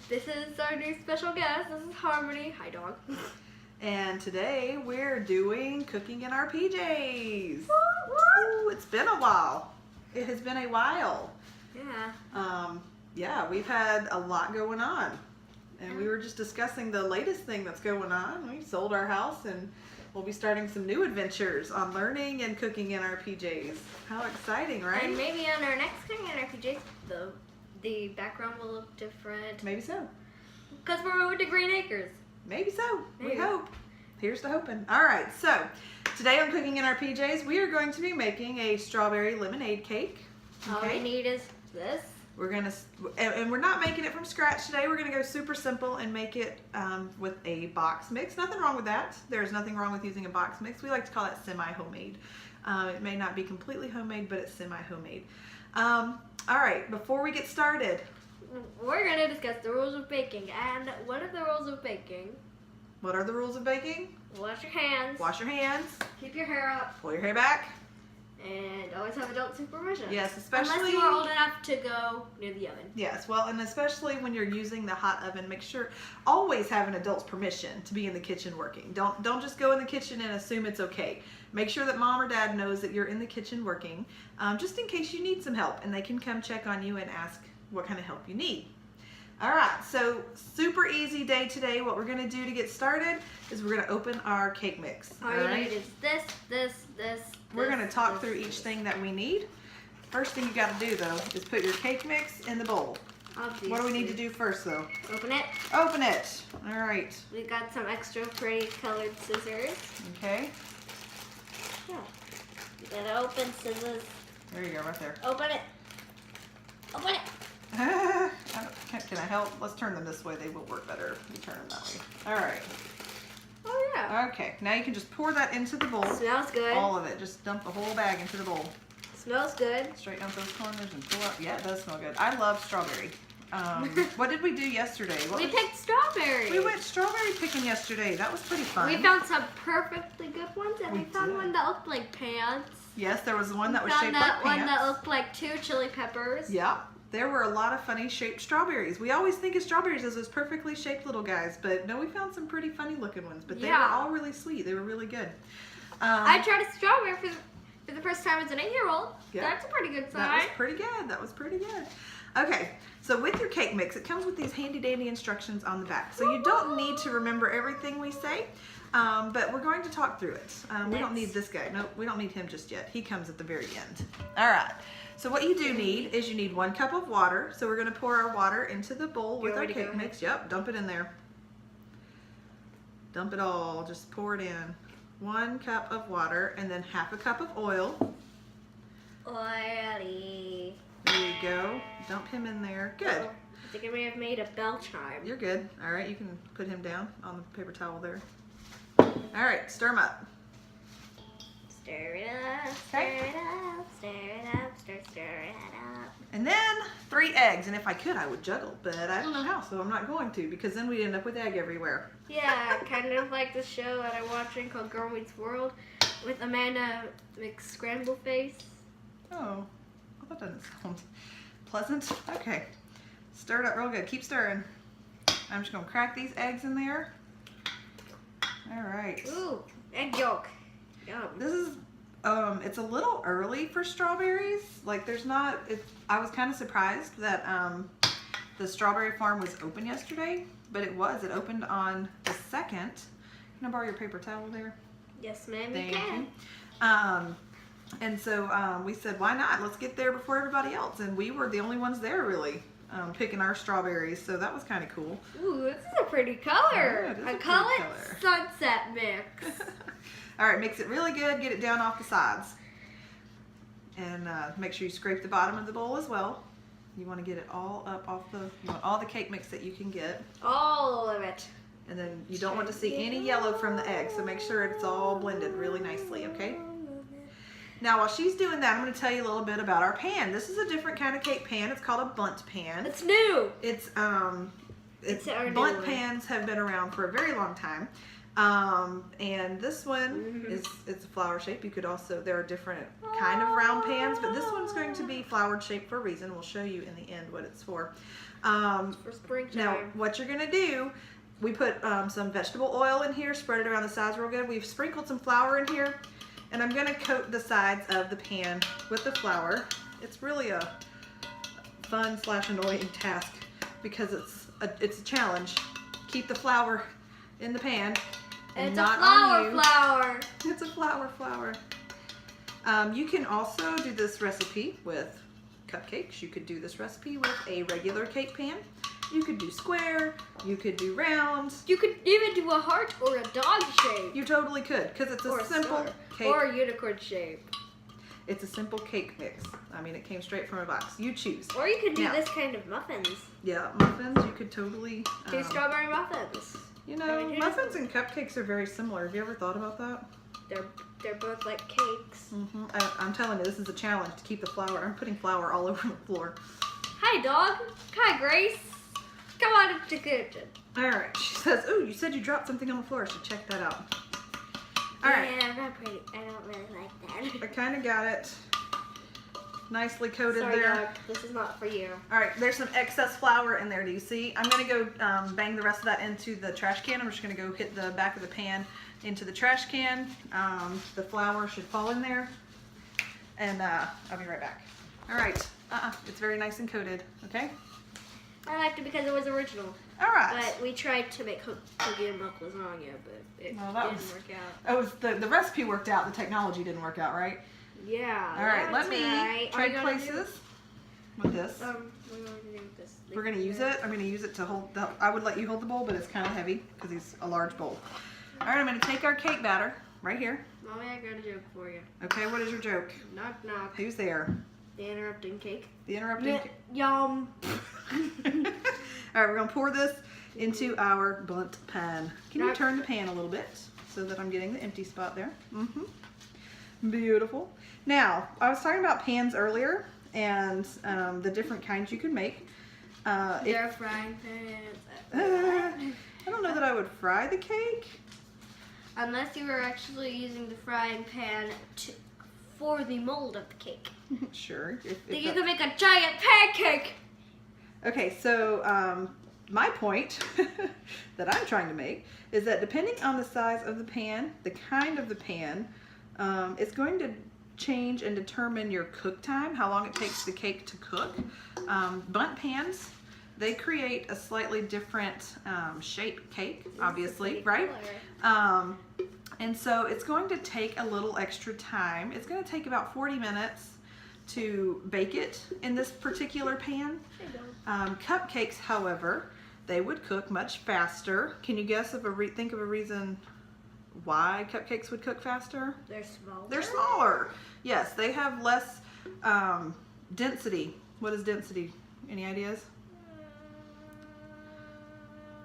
this is our new special guest. This is Harmony. Hi, dog. And today we're doing cooking in our PJs. Ooh, it's been a while. It has been a while. Yeah. Yeah, we've had a lot going on. And we were just discussing the latest thing that's going on. We sold our house and we'll be starting some new adventures on learning and cooking in our PJs. How exciting, right? And maybe on our next cooking in our PJs, the background will look different. Maybe so. Because we're moving to Green Acres. Maybe so. Maybe. We hope. Here's to hoping. All right, so today on Cooking in Our PJs, we are going to be making a strawberry lemonade cake. All we need is this. We're gonna, and we're not making it from scratch today. We're gonna go super simple and make it with a box mix. Nothing wrong with that. There's nothing wrong with using a box mix. We like to call that semi-homemade. It may not be completely homemade, but it's semi-homemade. All right, before we get started, we're gonna discuss the rules of baking. And what are the rules of baking? What are the rules of baking? Wash your hands. Wash your hands. Keep your hair up. Pull your hair back. And always have adult supervision. Yes, especially unless you are old enough to go near the oven. Yes, well, and especially when you're using the hot oven, make sure always have an adult's permission to be in the kitchen working. Don't just go in the kitchen and assume it's okay. Make sure that mom or dad knows that you're in the kitchen working, just in case you need some help, and they can come check on you and ask what kind of help you need. All right, so super easy day today. What we're gonna do to get started is we're gonna open our cake mix. All you need is this. We're gonna talk through each thing that we need. First thing you gotta do though is put your cake mix in the bowl. Obviously. What do we need to do first though? Open it. Open it. All right. We got some extra pretty colored scissors. Okay. Yeah. You gotta open scissors. There you go, right there. Open it. Open it. Can I help? Let's turn them this way. They will work better if you turn them that way. All right. Oh yeah. Okay. Now you can just pour that into the bowl. Smells good. All of it. Just dump the whole bag into the bowl. Smells good. Straighten out those corners and pull out. Yeah, it does smell good. I love strawberry. What did we do yesterday? We picked strawberries. We went strawberry picking yesterday. That was pretty fun. We found some perfectly good ones, and we found did. one that looked like pants. Yes, there was one that was shaped like pants. One that looked like 2 chili peppers. Yeah. There were a lot of funny shaped strawberries. We always think of strawberries as those perfectly shaped little guys, but no, we found some pretty funny looking ones. But they were all really sweet. They were really good. I tried a strawberry for the first time as an 8-year-old. Yeah. That's a pretty good size. That was pretty good. That was pretty good. Okay, so with your cake mix, it comes with these handy dandy instructions on the back. So you don't need to remember everything we say, but we're going to talk through it. We don't need this guy. Nope, we don't need him just yet. He comes at the very end. All right. So what you do need is you need 1 cup of water. So we're going to pour our water into the bowl with our cake mix. Yep, dump it in there. Dump it all. Just pour it in. 1 cup of water and then ½ a cup of oil. Oily. There you go. Dump him in there. Good. I think I may have made a bell chime. You're good. All right, you can put him down on the paper towel there. All right, stir him up. Stir it up, stir it up, stir it up, stir it up. And then 3 eggs. And if I could, I would juggle, but I don't know how, so I'm not going to because then we'd end up with egg everywhere. Yeah, kind of like the show that I'm watching called Girl Meets World with Amanda McScrambleface. Oh, that doesn't sound pleasant. Okay, stir it up real good. Keep stirring. I'm just going to crack these eggs in there. All right. Ooh, egg yolk. Yum. This is, it's a little early for strawberries. Like there's not, I was kind of surprised that the strawberry farm was open yesterday, but it was. It opened on the 2nd. Can I borrow your paper towel there? Yes, ma'am, Thank you can. you. And so we said, why not? Let's get there before everybody else. And we were the only ones there really picking our strawberries. So that was kind of cool. Ooh, this is a pretty color. Yeah, it is I a call pretty it color. sunset mix. All right, mix it really good. Get it down off the sides. And make sure you scrape the bottom of the bowl as well. You want to get it all up off you want all the cake mix that you can get. All of it. And then you don't want to see any yellow from the egg, so make sure it's all blended really nicely, okay? Now while she's doing that, I'm going to tell you a little bit about our pan. This is a different kind of cake pan. It's called a bunt pan. It's new. It's our new bunt one. pans have been around for a very long time. And this one it's a flower shape. You could also, there are different kind of round pans, but this one's going to be flowered shape for a reason. We'll show you in the end what it's for. For springtime. Now, what you're gonna do, we put some vegetable oil in here, spread it around the sides real good. We've sprinkled some flour in here, and I'm gonna coat the sides of the pan with the flour. It's really a fun / annoying task because it's a challenge. Keep the flour in the pan and it's not a flour on you. flour. It's a flour. You can also do this recipe with cupcakes. You could do this recipe with a regular cake pan. You could do square, you could do round. You could even do a heart or a dog shape. You totally could, because it's a simple cake. Or a unicorn shape. It's a simple cake mix. I mean, it came straight from a box. You choose. Or you could do this kind of muffins. Yeah, muffins, you could totally... Do strawberry muffins. You know, muffins and cupcakes are very similar. Have you ever thought about that? They're both like cakes. I'm telling you, this is a challenge to keep the flour. I'm putting flour all over the floor. Hi, dog. Hi, Grace. Come on into the kitchen. All right. She says, "Oh, you said you dropped something on the floor. I should check that out." All right. Yeah, I'm not pretty. I don't really like that. I kind of got it nicely coated Sorry, there. dog. This is not for you. All right. There's some excess flour in there. Do you see? I'm gonna go bang the rest of that into the trash can. I'm just gonna go hit the back of the pan into the trash can. The flour should fall in there, and I'll be right back. All right. It's very nice and coated. Okay. I liked it because it was original. All right. But we tried to make cookie and milk lasagna, but it didn't work out. Oh, the recipe worked out. The technology didn't work out, right? Yeah. All right. Let me trade gonna places with this. What are we going to do with this? We're going to use it. I'm going to use it to hold the, I would let you hold the bowl, but it's kind of heavy because it's a large bowl. All right. I'm going to take our cake batter right here. Mommy, I got a joke for you. Okay. What is your joke? Knock, knock. Who's there? The interrupting cake. The interrupting cake. Yum. All right. We're going to pour this into our blunt pan. Can you turn the pan a little bit so that I'm getting the empty spot there? Beautiful. Now, I was talking about pans earlier and the different kinds you can make. They're frying pans. I don't know that I would fry the cake. Unless you were actually using the frying pan for the mold of the cake. Sure. Then you can make a giant pancake. Okay, so my point that I'm trying to make is that depending on the size of the pan, the kind of the pan, it's going to change and determine your cook time, how long it takes the cake to cook. Bundt pans, they create a slightly different shaped cake, obviously, right? And so it's going to take a little extra time. It's going to take about 40 minutes to bake it in this particular pan. Cupcakes, however, they would cook much faster. Can you guess think of a reason why cupcakes would cook faster? They're smaller. They're smaller. Yes, they have less density. What is density? Any ideas?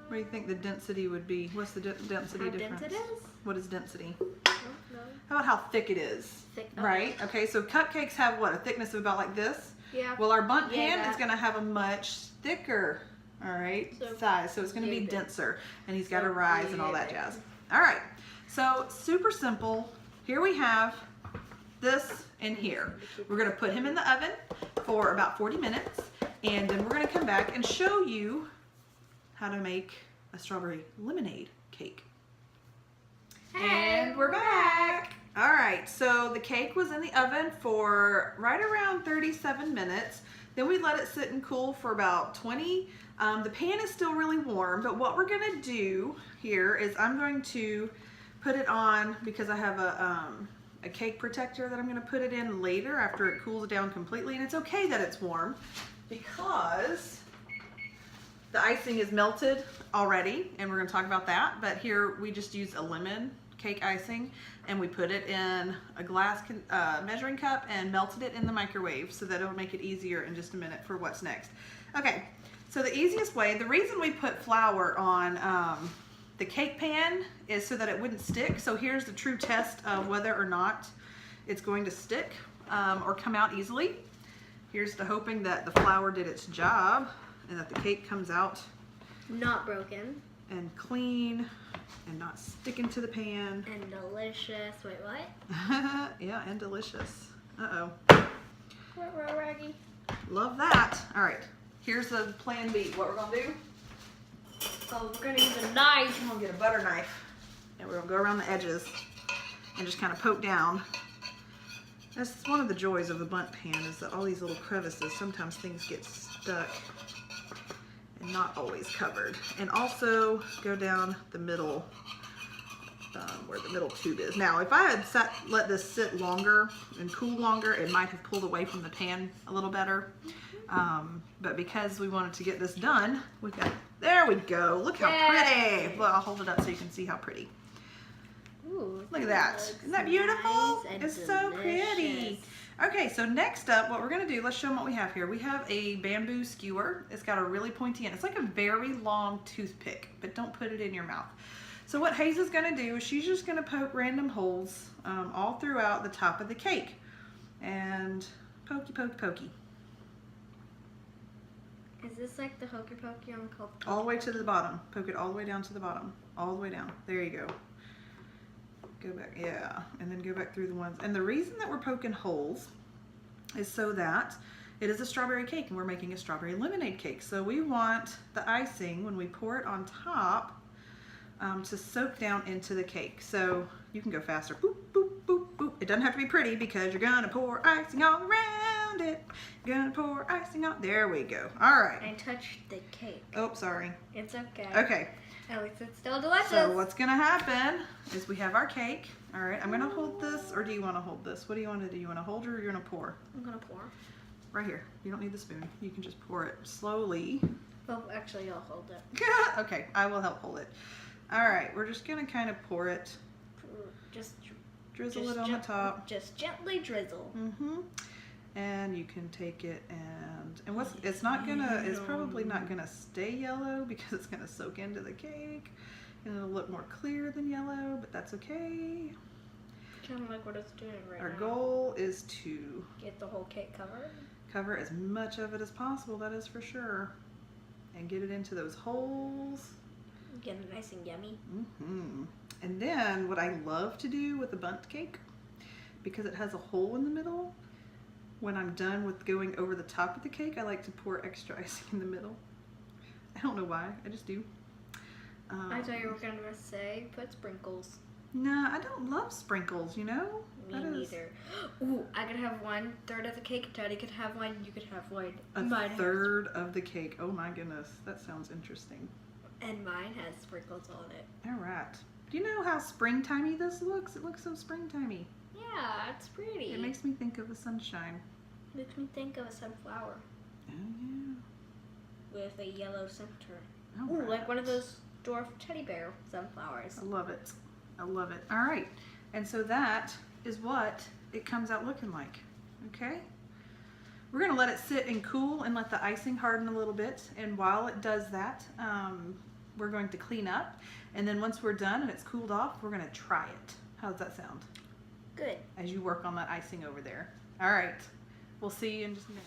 What do you think the density would be? What's the density How difference? dense it is? What is density? I don't know. How about how thick it is? Thick. Right? Okay, so cupcakes have what? A thickness of about like this? Yeah. Well, our bundt pan is going to have a much thicker, all right, size. So it's going to be denser. And he's got to rise and all that jazz. All right. So super simple. Here we have this in here. We're going to put him in the oven for about 40 minutes. And then we're going to come back and show you how to make a strawberry lemonade cake. And we're back. All right, so the cake was in the oven for right around 37 minutes. Then we let it sit and cool for about 20. The pan is still really warm, but what we're gonna do here is I'm going to put it on because I have a cake protector that I'm gonna put it in later after it cools down completely. And it's okay that it's warm because the icing is melted already, and we're going to talk about that. But here we just use a lemon cake icing, and we put it in a glass measuring cup and melted it in the microwave so that it'll make it easier in just a minute for what's next. Okay, so the easiest way, the reason we put flour on the cake pan is so that it wouldn't stick. So here's the true test of whether or not it's going to stick or come out easily. Here's the hoping that the flour did its job and that the cake comes out not broken. and clean and not sticking to the pan. And delicious. Wait, what? Yeah, and delicious. Uh-oh. What, Raggy? Love that. All right, here's the plan B. What we're gonna do? Oh, we're gonna use a knife. I'm gonna get a butter knife and we're gonna go around the edges and just kind of poke down. That's one of the joys of the bundt pan, is that all these little crevices, sometimes things get stuck and not always covered. And also go down the middle, where the middle tube is. Now, if I had let this sit longer and cool longer, it might have pulled away from the pan a little better. But because we wanted to get this done, we've got, there we go. Look how pretty. Well, I'll hold it up so you can see how pretty. Ooh, Look at that. Isn't that beautiful? Nice, it's so pretty. Okay, so next up, what we're going to do, let's show them what we have here. We have a bamboo skewer. It's got a really pointy end. It's like a very long toothpick, but don't put it in your mouth. So what Hayes is going to do is she's just going to poke random holes all throughout the top of the cake. And pokey, pokey, pokey. Is this like the hokey pokey on called? All the way to the bottom. Poke it all the way down to the bottom. All the way down. There you go. Go back, yeah, and then go back through the ones. And the reason that we're poking holes is so that it is a strawberry cake and we're making a strawberry lemonade cake. So we want the icing, when we pour it on top, to soak down into the cake. So you can go faster. Boop, boop, boop, boop. It doesn't have to be pretty because you're gonna pour icing all around it. You're gonna pour icing on. There we go. All right. I touched the cake. Oh, sorry. It's okay. Okay. At least it's still delicious. So what's gonna happen is we have our cake. All right, I'm gonna hold this, or do you want to hold this? What do you want to do? You want to hold it, or you're gonna pour? I'm gonna pour. Right here. You don't need the spoon. You can just pour it slowly. Well, actually, I'll hold it. Okay, I will help hold it. All right, we're just gonna kind of pour it. Just Drizzle it on the top. Just gently drizzle. Mm-hmm. And you can take it and what's, it's not gonna, it's probably not gonna stay yellow because it's gonna soak into the cake and it'll look more clear than yellow, but that's okay. Kind of like what it's doing right now. Our goal is to get the whole cake covered. Cover as much of it as possible, that is for sure. And get it into those holes. Get it nice and yummy. Mm-hmm. And then what I love to do with the bundt cake, because it has a hole in the middle, when I'm done with going over the top of the cake, I like to pour extra icing in the middle. I don't know why, I just do. I thought you were going to say put sprinkles. Nah, I don't love sprinkles, you know? Me neither. Ooh, I could have 1/3 of the cake. Daddy could have one. You could have one. A third of the cake. Oh my goodness, that sounds interesting. And mine has sprinkles on it. All right. Do you know how springtimey this looks? It looks so springtimey. Yeah, it's pretty. It makes me think of the sunshine. Makes me think of a sunflower. Oh yeah. With a yellow center. All Ooh, right. like one of those dwarf teddy bear sunflowers. I love it. I love it. All right. And so that is what it comes out looking like. Okay? We're going to let it sit and cool and let the icing harden a little bit. And while it does that, we're going to clean up. And then once we're done and it's cooled off, we're going to try it. How does that sound? Good. As you work on that icing over there. All right. We'll see you in just a minute.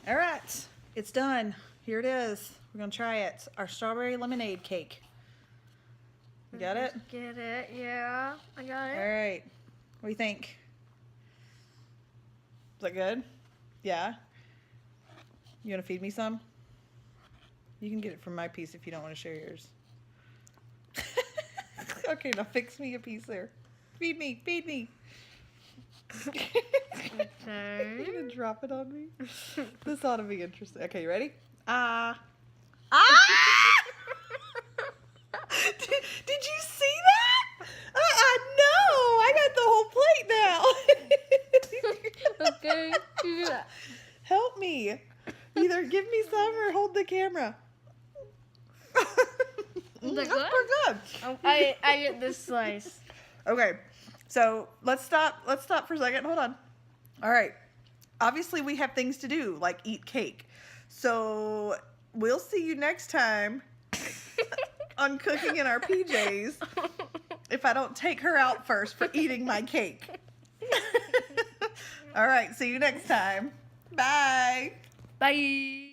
All right. It's done. Here it is. We're going to try it. Our strawberry lemonade cake. You got it? Get it? Yeah, I got it. All right. What do you think? Is that good? Yeah? You want to feed me some? You can get it from my piece if you don't want to share yours. Okay, now fix me a piece there. Feed me. Feed me. Okay. You're going to drop it on me? This ought to be interesting. Okay, you ready? Did you see that? No! I got the whole plate now. Okay, do that. Help me. Either give me some or hold the camera. Is that That's good? pretty good. I get this slice. Okay, so let's stop for a second. Hold on. All right. Obviously, we have things to do, like eat cake. So we'll see you next time on Cooking in Our PJs if I don't take her out first for eating my cake. All right, see you next time. Bye. Bye.